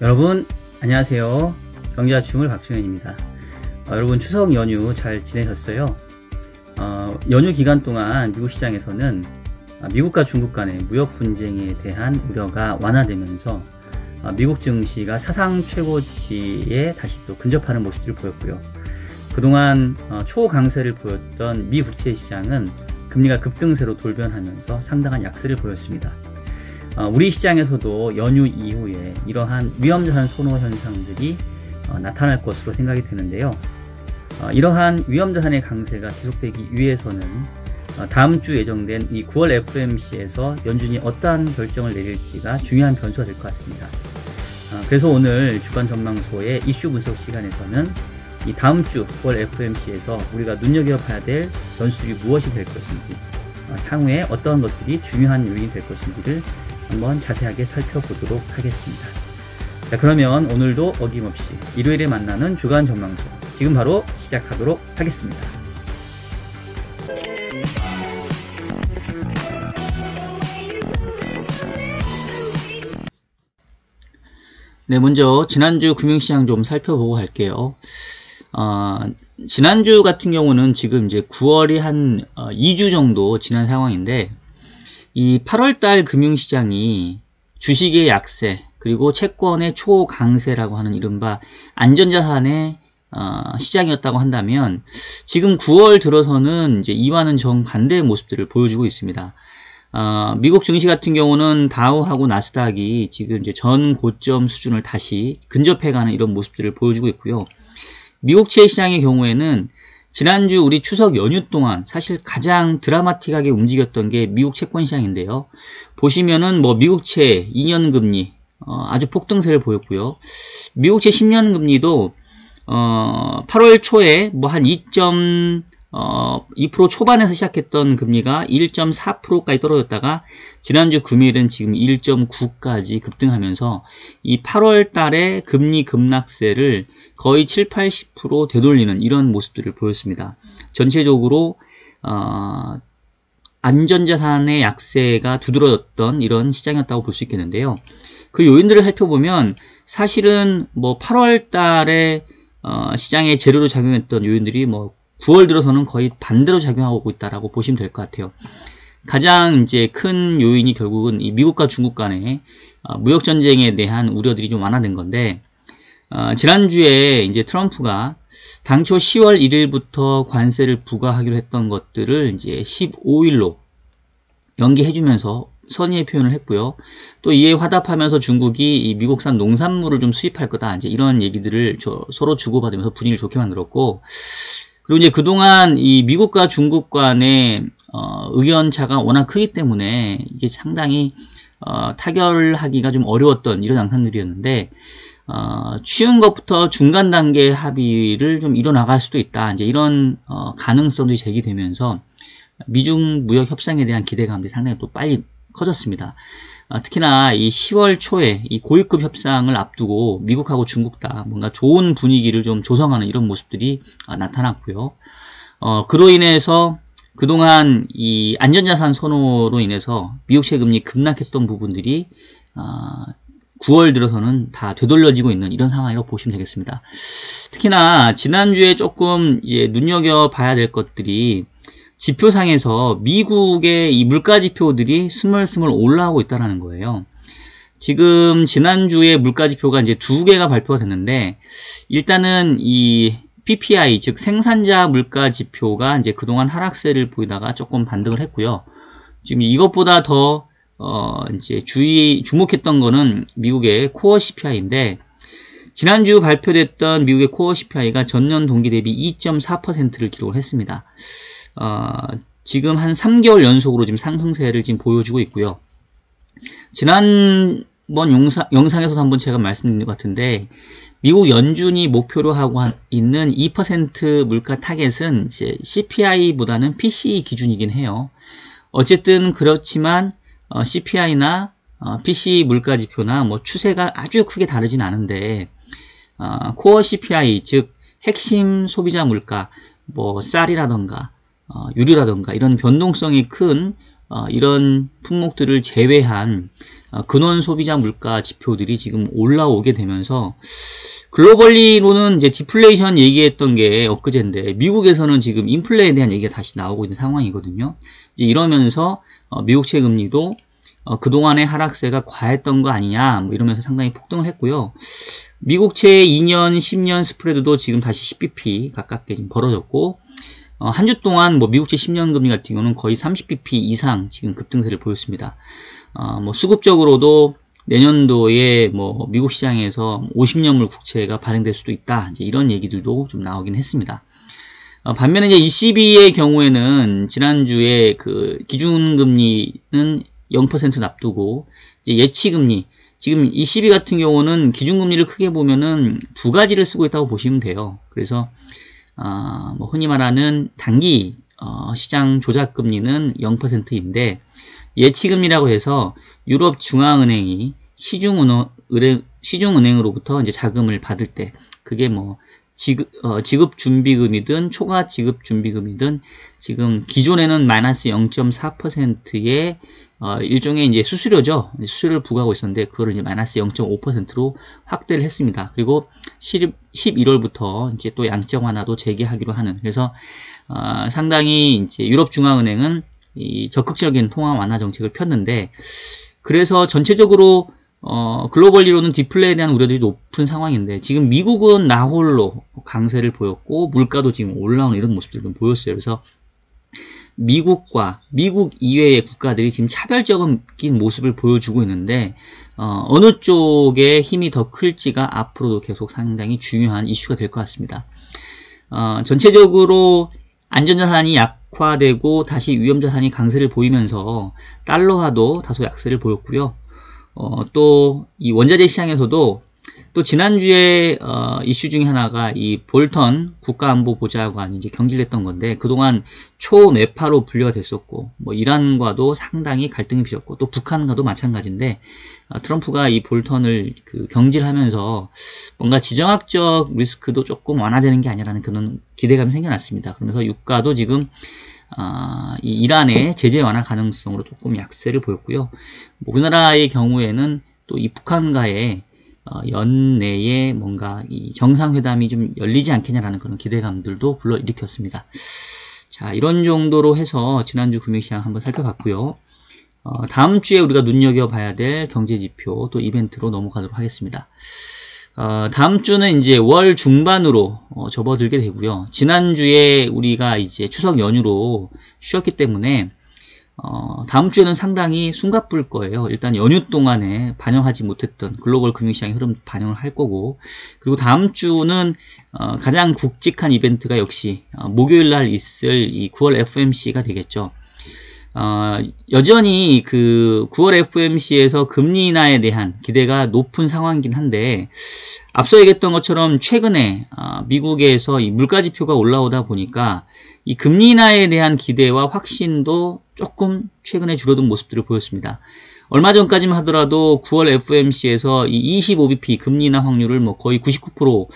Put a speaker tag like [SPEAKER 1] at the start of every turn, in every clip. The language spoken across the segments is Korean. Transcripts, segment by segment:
[SPEAKER 1] 여러분 안녕하세요. 경제아충을 박충현입니다. 여러분 추석 연휴 잘 지내셨어요? 연휴 기간 동안 미국 시장에서는 미국과 중국 간의 무역 분쟁에 대한 우려가 완화되면서 미국 증시가 사상 최고치에 다시 또 근접하는 모습들을 보였고요. 그동안 초강세를 보였던 미 국채 시장은 금리가 급등세로 돌변하면서 상당한 약세를 보였습니다. 우리 시장에서도 연휴 이후에 이러한 위험자산 선호 현상들이 나타날 것으로 생각이 되는데요. 이러한 위험자산의 강세가 지속되기 위해서는 다음 주 예정된 이 9월 FOMC에서 연준이 어떠한 결정을 내릴지가 중요한 변수가 될 것 같습니다. 그래서 오늘 주간 전망소의 이슈 분석 시간에서는 이 다음 주 9월 FOMC에서 우리가 눈여겨봐야 될 변수들이 무엇이 될 것인지, 향후에 어떠한 것들이 중요한 요인이 될 것인지를 한번 자세하게 살펴보도록 하겠습니다. 자, 그러면 오늘도 어김없이 일요일에 만나는 주간 전망소 지금 바로 시작하도록 하겠습니다. 네, 먼저 지난주 금융시장 좀 살펴보고 갈게요. 지난주 같은 경우는 지금 이제 9월이 한 2주 정도 지난 상황인데, 이 8월달 금융시장이 주식의 약세, 그리고 채권의 초강세라고 하는 이른바 안전자산의 시장이었다고 한다면, 지금 9월 들어서는 이제 이와는 정반대의 모습들을 보여주고 있습니다. 미국 증시 같은 경우는 다우하고 나스닥이 지금 이제 전 고점 수준을 다시 근접해가는 이런 모습들을 보여주고 있고요. 미국 채시장의 경우에는 지난주 우리 추석 연휴 동안 사실 가장 드라마틱하게 움직였던 게 미국 채권 시장인데요. 보시면은 뭐 미국채 2년 금리 아주 폭등세를 보였고요. 미국채 10년 금리도 8월 초에 뭐 한 2% 초반에서 시작했던 금리가 1.4%까지 떨어졌다가 지난주 금요일은 지금 1.9까지 급등하면서 이 8월 달에 금리 급락세를 거의 7, 80% 되돌리는 이런 모습들을 보였습니다. 전체적으로 안전자산의 약세가 두드러졌던 이런 시장이었다고 볼 수 있겠는데요. 그 요인들을 살펴보면 사실은 뭐 8월 달에 시장에 재료로 작용했던 요인들이 뭐 9월 들어서는 거의 반대로 작용하고 있다라고 보시면 될 것 같아요. 가장 이제 큰 요인이 결국은 이 미국과 중국 간의 무역 전쟁에 대한 우려들이 좀 완화된 건데, 지난주에 이제 트럼프가 당초 10월 1일부터 관세를 부과하기로 했던 것들을 이제 15일로 연기해주면서 선의의 표현을 했고요. 또 이에 화답하면서 중국이 이 미국산 농산물을 좀 수입할 거다, 이제 이런 얘기들을 서로 주고받으면서 분위기를 좋게 만들었고, 그리고 이제 그동안 이 미국과 중국 간의 의견차가 워낙 크기 때문에 이게 상당히 타결하기가 좀 어려웠던 이런 양상들이었는데, 쉬운 것부터 중간 단계 합의를 좀 이뤄나갈 수도 있다, 이제 이런 가능성들이 제기되면서 미중 무역 협상에 대한 기대감이 상당히 또 빨리 커졌습니다. 특히나 이 10월 초에 이 고위급 협상을 앞두고 미국하고 중국 다 뭔가 좋은 분위기를 좀 조성하는 이런 모습들이 나타났고요. 그로 인해서 그동안 이 안전자산 선호로 인해서 미국채 금리 급락했던 부분들이 9월 들어서는 다 되돌려지고 있는 이런 상황이라고 보시면 되겠습니다. 특히나 지난주에 조금 이제 눈여겨봐야 될 것들이, 지표상에서 미국의 이 물가 지표들이 스멀스멀 올라오고 있다는 거예요. 지금 지난주에 물가 지표가 이제 2개가 발표가 됐는데, 일단은 이 PPI, 즉 생산자 물가 지표가 이제 그동안 하락세를 보이다가 조금 반등을 했고요. 지금 이것보다 더 이제 주목했던 거는 미국의 코어 CPI인데, 지난주 발표됐던 미국의 코어 CPI가 전년 동기 대비 2.4%를 기록을 했습니다. 지금 한 3개월 연속으로 지금 상승세를 지금 보여주고 있고요. 지난번 영상에서도 한번 제가 말씀드린 것 같은데, 미국 연준이 목표로 하고 있는 2% 물가 타겟은 이제 CPI보다는 PCE 기준이긴 해요. 어쨌든 그렇지만 CPI나 PCE 물가 지표나 뭐 추세가 아주 크게 다르진 않은데, 코어 CPI, 즉 핵심 소비자 물가, 뭐 쌀이라던가 유류라던가 이런 변동성이 큰 이런 품목들을 제외한 근원 소비자 물가 지표들이 지금 올라오게 되면서 글로벌리로는 이제 디플레이션 얘기했던 게 엊그제인데 미국에서는 지금 인플레에 대한 얘기가 다시 나오고 있는 상황이거든요. 이제 이러면서 미국채 금리도 그동안의 하락세가 과했던 거 아니냐 뭐 이러면서 상당히 폭등을 했고요. 미국채 2년, 10년 스프레드도 지금 다시 10bp 가깝게 지금 벌어졌고 한 주 동안 뭐 미국채 10년 금리 같은 경우는 거의 30bp 이상 지금 급등세를 보였습니다. 뭐 수급적으로도 내년도에 뭐 미국 시장에서 50년물 국채가 발행될 수도 있다. 이제 이런 얘기들도 좀 나오긴 했습니다. 반면에 이제 ECB의 경우에는 지난주에 그 기준금리는 0% 납두고 이제 예치금리, 지금 ECB 같은 경우는 기준금리를 크게 보면은 두 가지를 쓰고 있다고 보시면 돼요. 그래서 뭐 흔히 말하는 단기 시장 조작금리는 0%인데 예치금리라고 해서 유럽 중앙은행이 시중은행으로부터 이제 자금을 받을 때 그게 뭐 지급준비금이든 초과 지급준비금이든 지금 기존에는 마이너스 0.4%의 일종의 이제 수수료죠. 수수료를 부과하고 있었는데 그거를 이제 마이너스 0.5%로 확대를 했습니다. 그리고 11월부터 이제 또 양적 완화도 재개하기로 하는. 그래서 상당히 이제 유럽 중앙은행은 이 적극적인 통화 완화 정책을 폈는데 그래서 전체적으로 글로벌리로는 디플레에 대한 우려들이 높은 상황인데 지금 미국은 나홀로 강세를 보였고 물가도 지금 올라오는 이런 모습들을 좀 보였어요. 그래서 미국과 미국 이외의 국가들이 지금 차별적인 모습을 보여주고 있는데 어느 쪽에 힘이 더 클지가 앞으로도 계속 상당히 중요한 이슈가 될 것 같습니다. 전체적으로 안전자산이 약화되고 다시 위험자산이 강세를 보이면서 달러화도 다소 약세를 보였고요. 또 이 원자재 시장에서도 또 지난주에 이슈 중에 하나가 이 볼턴 국가안보보좌관이 이제 경질했던 건데 그동안 초매파로 분류가 됐었고 뭐 이란과도 상당히 갈등이 빚었고 또 북한과도 마찬가지인데 트럼프가 이 볼턴을 경질하면서 뭔가 지정학적 리스크도 조금 완화되는 게 아니라는 그런 기대감이 생겨났습니다. 그러면서 유가도 지금 이 이란의 제재 완화 가능성으로 조금 약세를 보였고요. 우리나라의 경우에는 또 이 북한과의 연내에 뭔가 이 정상회담이 좀 열리지 않겠냐라는 그런 기대감들도 불러일으켰습니다. 자, 이런 정도로 해서 지난주 금융시장 한번 살펴봤고요. 다음 주에 우리가 눈여겨봐야 될 경제지표 또 이벤트로 넘어가도록 하겠습니다. 다음 주는 이제 월 중반으로 접어들게 되고요. 지난주에 우리가 이제 추석 연휴로 쉬었기 때문에 다음 주에는 상당히 숨가쁠 거예요. 일단 연휴 동안에 반영하지 못했던 글로벌 금융시장의 흐름 반영을 할 거고, 그리고 다음 주는 가장 굵직한 이벤트가 역시 목요일 날 있을 이 9월 FOMC가 되겠죠. 여전히 그 9월 FOMC에서 금리 인하에 대한 기대가 높은 상황이긴 한데, 앞서 얘기했던 것처럼 최근에 미국에서 이 물가지표가 올라오다 보니까 이 금리 인하에 대한 기대와 확신도 조금 최근에 줄어든 모습들을 보였습니다. 얼마 전까지만 하더라도 9월 FOMC에서 이 25bp 금리 인하 확률을 뭐 거의 99%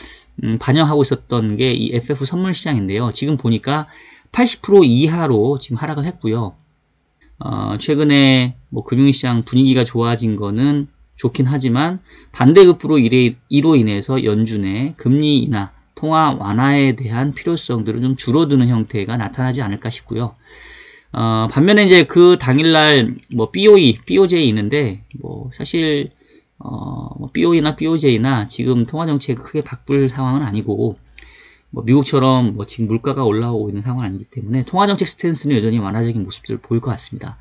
[SPEAKER 1] 반영하고 있었던 게 이 FF 선물 시장인데요. 지금 보니까 80% 이하로 지금 하락을 했고요. 최근에 뭐 금융시장 분위기가 좋아진 거는 좋긴 하지만 반대급부로 이로 인해서 연준의 금리 인하, 통화 완화에 대한 필요성들은 좀 줄어드는 형태가 나타나지 않을까 싶고요. 반면에 이제 그 당일날 뭐 BOE, BOJ 있는데 뭐 사실 BOE나 BOJ나 지금 통화 정책이 크게 바꿀 상황은 아니고 뭐 미국처럼 뭐 지금 물가가 올라오고 있는 상황은 아니기 때문에 통화 정책 스탠스는 여전히 완화적인 모습들을 보일 것 같습니다.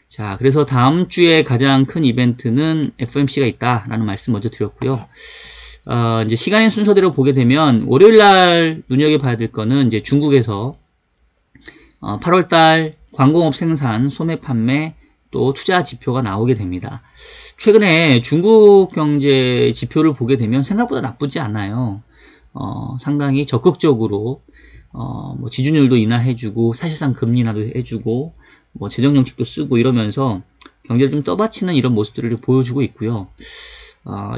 [SPEAKER 1] 자, 그래서 다음 주에 가장 큰 이벤트는 FOMC가 있다라는 말씀 먼저 드렸고요. 이제 시간의 순서대로 보게 되면 월요일날 눈여겨봐야 될 거는 이제 중국에서 8월달 광공업 생산, 소매 판매, 또 투자 지표가 나오게 됩니다. 최근에 중국 경제 지표를 보게 되면 생각보다 나쁘지 않아요. 상당히 적극적으로 뭐 지준율도 인하해주고 사실상 금리 인하도 해주고 뭐 재정정책도 쓰고 이러면서 경제를 좀 떠받치는 이런 모습들을 보여주고 있고요.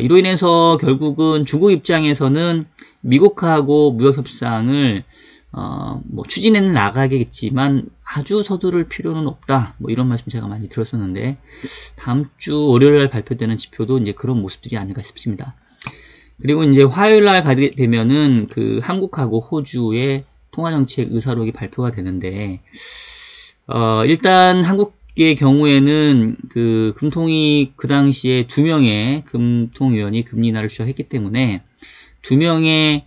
[SPEAKER 1] 이로 인해서 결국은 중국 입장에서는 미국하고 무역협상을 뭐 추진에는 나가겠지만 아주 서두를 필요는 없다. 뭐 이런 말씀 제가 많이 들었었는데 다음 주 월요일 날 발표되는 지표도 이제 그런 모습들이 아닐까 싶습니다. 그리고 이제 화요일 날 가게 되면은 그 한국하고 호주의 통화정책 의사록이 발표가 되는데 일단 한국의 경우에는 그 금통위 그 당시에 2명의 금통위원이 금리 인하를 주장했기 때문에 2명의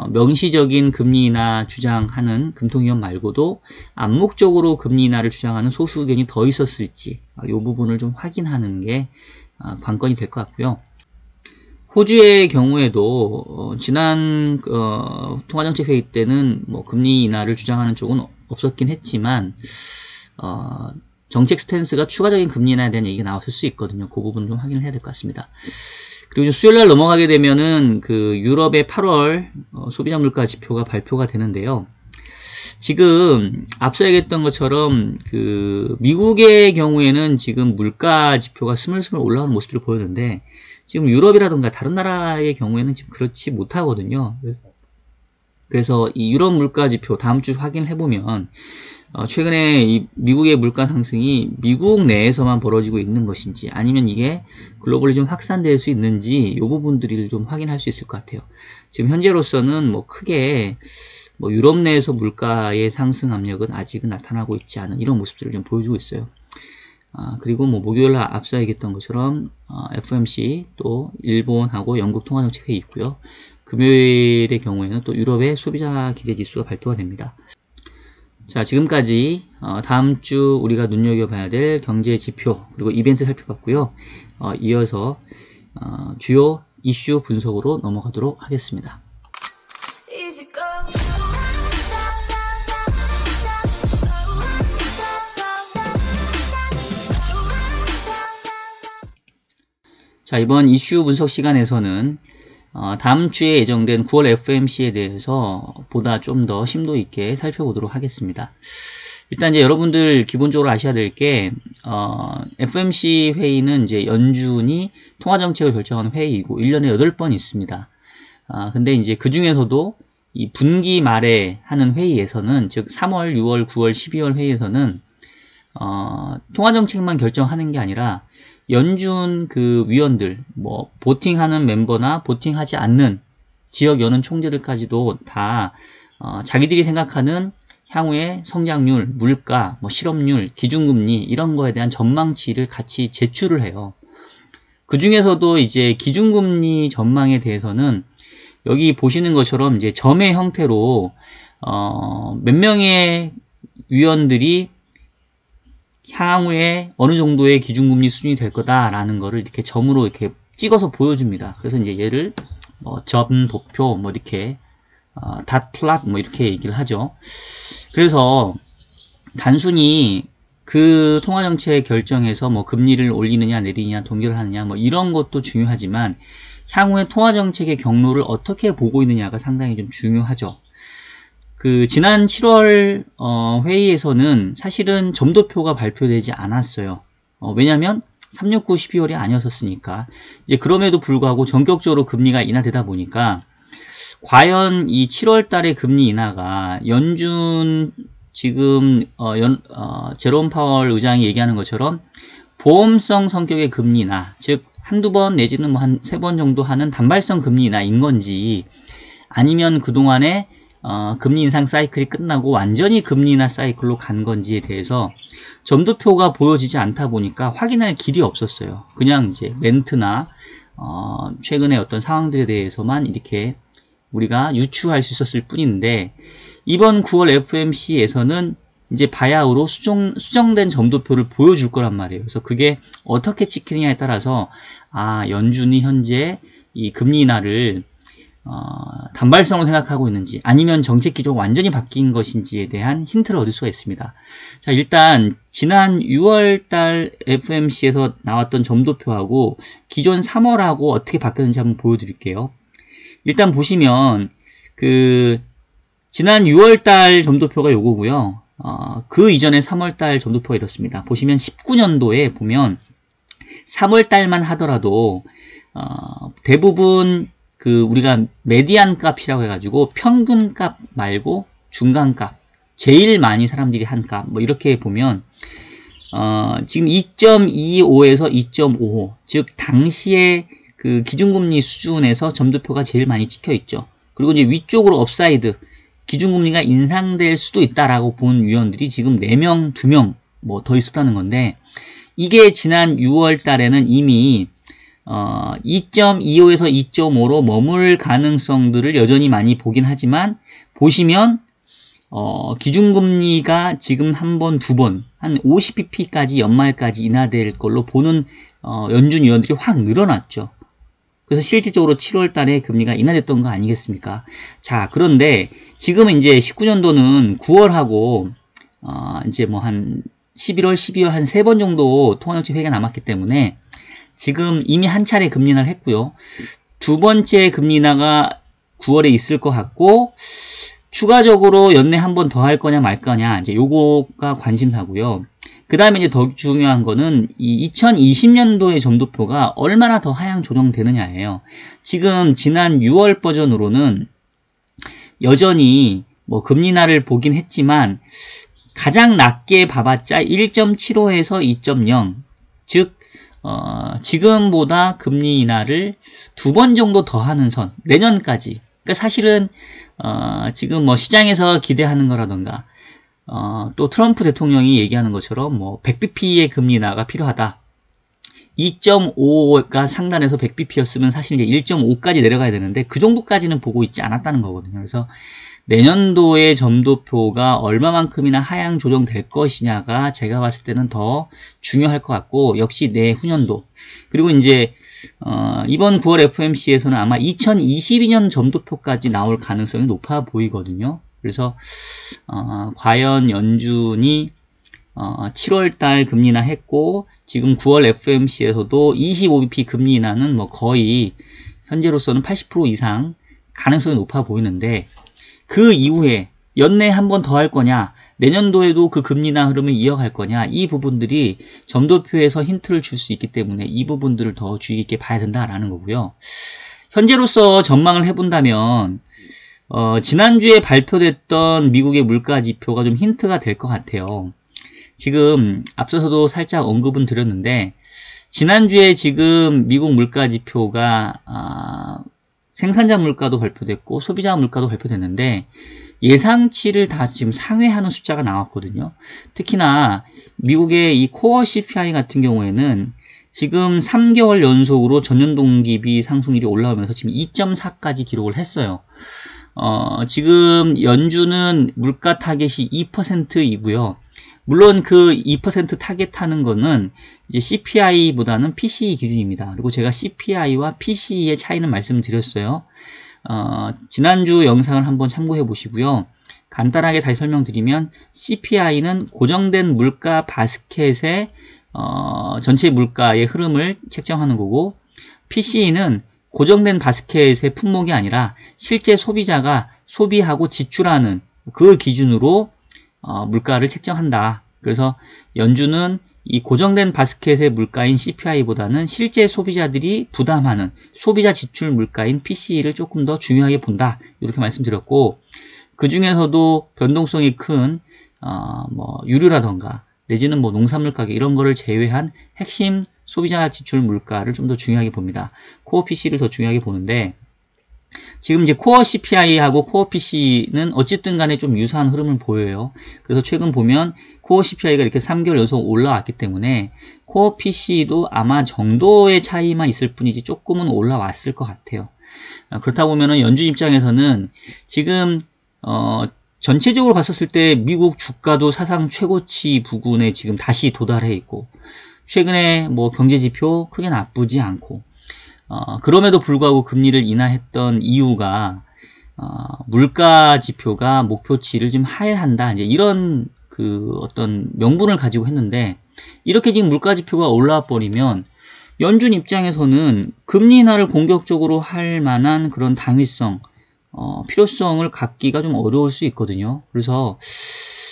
[SPEAKER 1] 명시적인 금리 인하 주장하는 금통위원 말고도 암묵적으로 금리 인하를 주장하는 소수 의견이 더 있었을지 이 부분을 좀 확인하는 게 관건이 될 것 같고요. 호주의 경우에도 지난 통화정책 회의 때는 뭐 금리 인하를 주장하는 쪽은 없었긴 했지만 정책 스탠스가 추가적인 금리 인하에 대한 얘기가 나왔을 수 있거든요. 그 부분 좀 확인을 해야 될 것 같습니다. 그리고 수요일날 넘어가게 되면은 그 유럽의 8월 소비자 물가 지표가 발표가 되는데요. 지금 앞서 얘기했던 것처럼 그 미국의 경우에는 지금 물가 지표가 스물스물 올라오는 모습들을 보였는데 지금 유럽이라든가 다른 나라의 경우에는 지금 그렇지 못하거든요. 그래서 이 유럽 물가 지표 다음 주 확인해 보면 최근에 이 미국의 물가 상승이 미국 내에서만 벌어지고 있는 것인지 아니면 이게 글로벌리 좀 확산될 수 있는지 이 부분들을 좀 확인할 수 있을 것 같아요. 지금 현재로서는 뭐 크게 뭐 유럽 내에서 물가의 상승 압력은 아직은 나타나고 있지 않은 이런 모습들을 좀 보여주고 있어요. 그리고 뭐 목요일 날 앞서 얘기했던 것처럼 FOMC 또 일본하고 영국 통화정책 회의 있고요. 금요일의 경우에는 또 유럽의 소비자 기대지수가 발표가 됩니다. 자, 지금까지 다음 주 우리가 눈여겨봐야 될 경제 지표 그리고 이벤트 살펴봤고요. 이어서 주요 이슈 분석으로 넘어가도록 하겠습니다. 자, 이번 이슈 분석 시간에서는 다음 주에 예정된 9월 FOMC에 대해서 보다 좀 더 심도 있게 살펴보도록 하겠습니다. 일단 이제 여러분들 기본적으로 아셔야 될 게 FOMC 회의는 이제 연준이 통화정책을 결정하는 회의이고 1년에 8번 있습니다. 근데 이제 그 중에서도 이 분기 말에 하는 회의에서는 즉 3월, 6월, 9월, 12월 회의에서는 통화정책만 결정하는 게 아니라 연준 그 위원들, 뭐 보팅하는 멤버나 보팅하지 않는 지역 연은 총재들까지도 다 자기들이 생각하는 향후의 성장률, 물가, 뭐 실업률, 기준금리 이런 거에 대한 전망치를 같이 제출을 해요. 그 중에서도 이제 기준금리 전망에 대해서는 여기 보시는 것처럼 이제 점의 형태로 몇 명의 위원들이 향후에 어느 정도의 기준금리 수준이 될 거다라는 거를 이렇게 점으로 이렇게 찍어서 보여줍니다. 그래서 이제 얘를 점 도표 뭐 이렇게 닷 플랫 뭐 이렇게 얘기를 하죠. 그래서 단순히 그 통화정책 결정에서 뭐 금리를 올리느냐 내리느냐 동결하느냐 뭐 이런 것도 중요하지만 향후에 통화정책의 경로를 어떻게 보고 있느냐가 상당히 좀 중요하죠. 그 지난 7월 회의에서는 사실은 점도표가 발표되지 않았어요. 왜냐하면 369 12월이 아니었었으니까. 이제 그럼에도 불구하고 전격적으로 금리가 인하되다 보니까 과연 이 7월 달의 금리 인하가 연준 지금 제롬 파월 의장이 얘기하는 것처럼 보험성 성격의 금리 인하, 즉 한두 번 내지는 뭐 한 3번 정도 하는 단발성 금리 인하인 건지 아니면 그동안에 금리 인상 사이클이 끝나고 완전히 금리 인하 사이클로 간 건지에 대해서 점도표가 보여지지 않다 보니까 확인할 길이 없었어요. 그냥 이제 멘트나 최근의 어떤 상황들에 대해서만 이렇게 우리가 유추할 수 있었을 뿐인데 이번 9월 FOMC에서는 이제 바야흐로 수정된 점도표를 보여줄 거란 말이에요. 그래서 그게 어떻게 찍히느냐에 따라서 연준이 현재 이 금리 인하를 단발성으로 생각하고 있는지 아니면 정책 기조가 완전히 바뀐 것인지에 대한 힌트를 얻을 수가 있습니다. 자, 일단 지난 6월달 FOMC에서 나왔던 점도표하고 기존 3월하고 어떻게 바뀌었는지 한번 보여드릴게요. 일단 보시면 그 지난 6월달 점도표가 요거고요. 그 이전에 3월달 점도표가 이렇습니다. 보시면 19년도에 보면 3월달만 하더라도 대부분 그 우리가 메디안 값이라고 해가지고 평균 값 말고 중간값, 제일 많이 사람들이 한 값, 뭐 이렇게 보면 지금 2.25에서 2.55, 즉 당시에 그 기준금리 수준에서 점도표가 제일 많이 찍혀 있죠. 그리고 이제 위쪽으로 업사이드, 기준금리가 인상될 수도 있다라고 본 위원들이 지금 4명, 2명 뭐 더 있었다는 건데, 이게 지난 6월 달에는 이미 2.25에서 2.5로 머물 가능성들을 여전히 많이 보긴 하지만, 보시면 기준금리가 지금 한 번, 두 번, 한 50bp까지 연말까지 인하될 걸로 보는 연준 위원들이 확 늘어났죠. 그래서 실질적으로 7월 달에 금리가 인하됐던 거 아니겠습니까? 자, 그런데 지금은 이제 19년도는 9월하고 이제 뭐 한 11월, 12월 한 3번 정도 통화정책 회의가 남았기 때문에 지금 이미 한 차례 금리 인하를 했고요. 두 번째 금리 인하가 9월에 있을 것 같고, 추가적으로 연내 한 번 더 할 거냐 말 거냐, 이제 요거가 관심사고요. 그 다음에 이제 더 중요한 거는 이 2020년도의 점도표가 얼마나 더 하향 조정되느냐예요. 지금 지난 6월 버전으로는 여전히 뭐 금리 인하를 보긴 했지만 가장 낮게 봐봤자 1.75에서 2.0, 즉 지금보다 금리 인하를 2번 정도 더 하는 선, 내년까지. 그러니까 사실은 지금 뭐 시장에서 기대하는 거라던가 또 트럼프 대통령이 얘기하는 것처럼 뭐 100bp의 금리 인하가 필요하다. 2.5가 상단에서 100bp였으면 사실 이제 1.5까지 내려가야 되는데 그 정도까지는 보고 있지 않았다는 거거든요. 그래서 내년도의 점도표가 얼마만큼이나 하향 조정될 것이냐가 제가 봤을 때는 더 중요할 것 같고, 역시 내후년도, 그리고 이제 이번 9월 FOMC에서는 아마 2022년 점도표까지 나올 가능성이 높아 보이거든요. 그래서 과연 연준이 7월달 금리 인하 했고, 지금 9월 FOMC에서도 25bp 금리 인하는 뭐 거의 현재로서는 80% 이상 가능성이 높아 보이는데, 그 이후에 연내 한 번 더 할 거냐, 내년도에도 그 금리 인하 흐름을 이어갈 거냐, 이 부분들이 점도표에서 힌트를 줄 수 있기 때문에 이 부분들을 더 주의 깊게 봐야 된다라는 거고요. 현재로서 전망을 해본다면 지난주에 발표됐던 미국의 물가 지표가 좀 힌트가 될 것 같아요. 지금 앞서서도 살짝 언급은 드렸는데, 지난주에 지금 미국 물가 지표가 생산자 물가도 발표됐고 소비자 물가도 발표됐는데 예상치를 다 지금 상회하는 숫자가 나왔거든요. 특히나 미국의 이 코어 CPI 같은 경우에는 지금 3개월 연속으로 전년 동기비 상승률이 올라오면서 지금 2.4까지 기록을 했어요. 지금 연준은 물가 타겟이 2%이고요. 물론 그 2% 타겟하는 거는 이제 CPI보다는 PCE 기준입니다. 그리고 제가 CPI와 PCE의 차이는 말씀드렸어요. 지난주 영상을 한번 참고해 보시고요. 간단하게 다시 설명드리면 CPI는 고정된 물가 바스켓의 전체 물가의 흐름을 책정하는 거고, PCE는 고정된 바스켓의 품목이 아니라 실제 소비자가 소비하고 지출하는 그 기준으로 물가를 책정한다. 그래서 연준은 이 고정된 바스켓의 물가인 CPI보다는 실제 소비자들이 부담하는 소비자 지출 물가인 PCE를 조금 더 중요하게 본다. 이렇게 말씀드렸고, 그 중에서도 변동성이 큰 뭐 유류라던가 내지는 뭐 농산물 가격 이런 거를 제외한 핵심 소비자 지출 물가를 좀 더 중요하게 봅니다. 코어 PC를 더 중요하게 보는데, 지금 이제 코어 CPI하고 코어 PC는 어쨌든 간에 좀 유사한 흐름을 보여요. 그래서 최근 보면 코어 CPI가 이렇게 3개월 연속 올라왔기 때문에 코어 PC도 아마 정도의 차이만 있을 뿐이지 조금은 올라왔을 것 같아요. 그렇다 보면은 연준 입장에서는 지금 전체적으로 봤었을 때 미국 주가도 사상 최고치 부근에 지금 다시 도달해 있고, 최근에 뭐 경제지표 크게 나쁘지 않고, 그럼에도 불구하고 금리를 인하했던 이유가 물가 지표가 목표치를 좀 하회한다, 이제 이런 그 어떤 명분을 가지고 했는데, 이렇게 지금 물가 지표가 올라와 버리면 연준 입장에서는 금리 인하를 공격적으로 할 만한 그런 당위성, 필요성을 갖기가 좀 어려울 수 있거든요. 그래서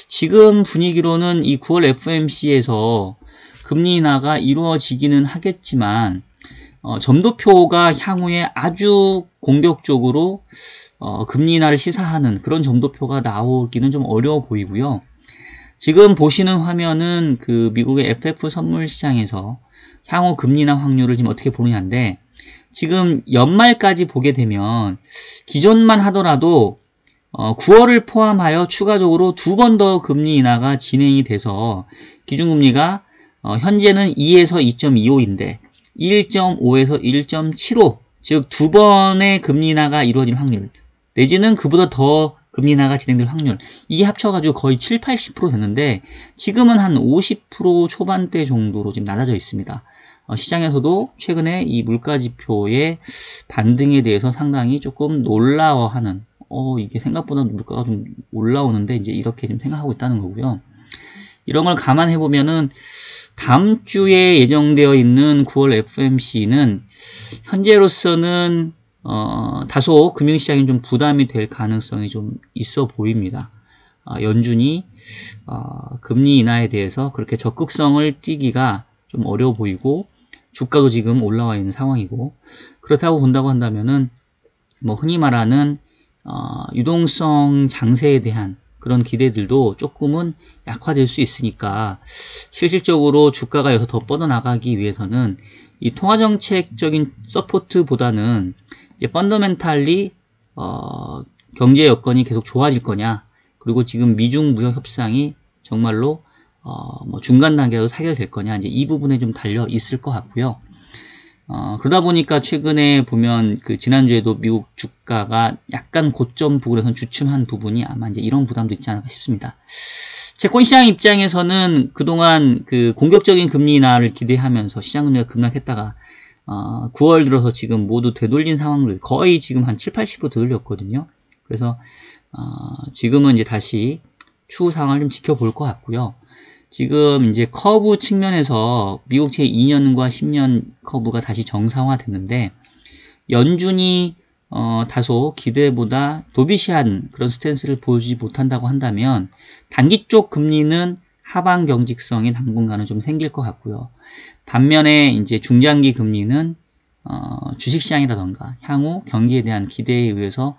[SPEAKER 1] 지금 분위기로는 이 9월 FOMC에서 금리 인하가 이루어지기는 하겠지만 점도표가 향후에 아주 공격적으로 금리 인하를 시사하는 그런 점도표가 나오기는 좀 어려워 보이고요. 지금 보시는 화면은 그 미국의 FF 선물 시장에서 향후 금리 인하 확률을 지금 어떻게 보느냐인데, 지금 연말까지 보게 되면 기존만 하더라도 9월을 포함하여 추가적으로 2번 더 금리 인하가 진행이 돼서 기준금리가 현재는 2에서 2.25인데 1.5에서 1.75, 즉 2번의 금리 인하가 이루어질 확률, 내지는 그보다 더 금리 인하가 진행될 확률, 이게 합쳐가지고 거의 7, 80% 됐는데 지금은 한 50% 초반대 정도로 지금 낮아져 있습니다. 시장에서도 최근에 이 물가지표의 반등에 대해서 상당히 조금 놀라워하는, 이게 생각보다 물가가 좀 올라오는데 이제 이렇게 좀 생각하고 있다는 거고요. 이런 걸 감안해 보면은 다음 주에 예정되어 있는 9월 FOMC는 현재로서는 다소 금융시장이 좀 부담이 될 가능성이 좀 있어 보입니다. 연준이 금리 인하에 대해서 그렇게 적극성을 띠기가 좀 어려워 보이고, 주가도 지금 올라와 있는 상황이고, 그렇다고 본다고 한다면은 뭐 흔히 말하는 유동성 장세에 대한 그런 기대들도 조금은 약화될 수 있으니까, 실질적으로 주가가 여기서 더 뻗어나가기 위해서는 이 통화정책적인 서포트보다는 이제 펀더멘탈리 경제 여건이 계속 좋아질 거냐, 그리고 지금 미중 무역 협상이 정말로 뭐 중간 단계로 타결될 거냐, 이제 이 부분에 좀 달려 있을 것 같고요. 그러다 보니까 최근에 보면 그 지난주에도 미국 주가가 약간 고점 부근에서 주춤한 부분이 아마 이제 이런 부담도 있지 않을까 싶습니다. 채권 시장 입장에서는 그동안 그 공격적인 금리 인하를 기대하면서 시장 금리가 급락했다가 9월 들어서 지금 모두 되돌린 상황들 거의 지금 한 7, 80% 되돌렸거든요. 그래서 지금은 이제 다시 추후 상황을 좀 지켜볼 것 같고요. 지금 이제 커브 측면에서 미국 제2년과 10년 커브가 다시 정상화됐는데, 연준이 다소 기대보다 도비시한 그런 스탠스를 보여주지 못한다고 한다면 단기 쪽 금리는 하방 경직성이 당분간은 좀 생길 것 같고요. 반면에 이제 중장기 금리는 주식시장이라던가 향후 경기에 대한 기대에 의해서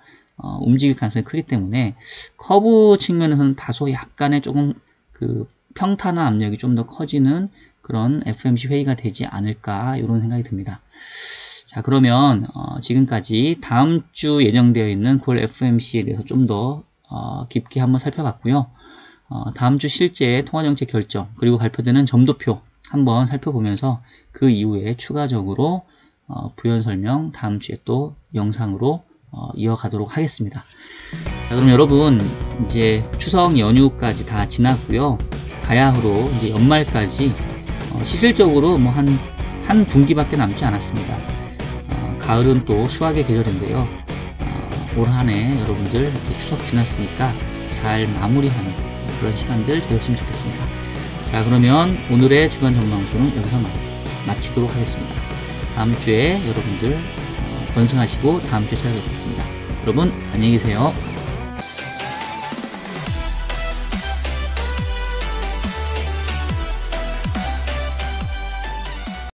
[SPEAKER 1] 움직일 가능성이 크기 때문에 커브 측면에서는 다소 약간의 조금 그 평탄화 압력이 좀 더 커지는 그런 FOMC 회의가 되지 않을까, 이런 생각이 듭니다. 자, 그러면 지금까지 다음 주 예정되어 있는 9월 FOMC에 대해서 좀 더 깊게 한번 살펴봤고요. 다음 주 실제 통화정책 결정 그리고 발표되는 점도표 한번 살펴보면서 그 이후에 추가적으로 부연 설명 다음 주에 또 영상으로 이어가도록 하겠습니다. 자, 그럼 여러분 이제 추석 연휴까지 다 지났고요. 바야흐로 이제 연말까지 실질적으로 뭐 한 분기밖에 남지 않았습니다. 가을은 또 수확의 계절인데요. 올 한해 여러분들 이렇게 추석 지났으니까 잘 마무리하는 그런 시간들 되었으면 좋겠습니다. 자, 그러면 오늘의 주간 전망수는 여기서 마치도록 하겠습니다. 다음 주에 여러분들 건승하시고 다음 주에 찾아뵙겠습니다. 여러분 안녕히 계세요.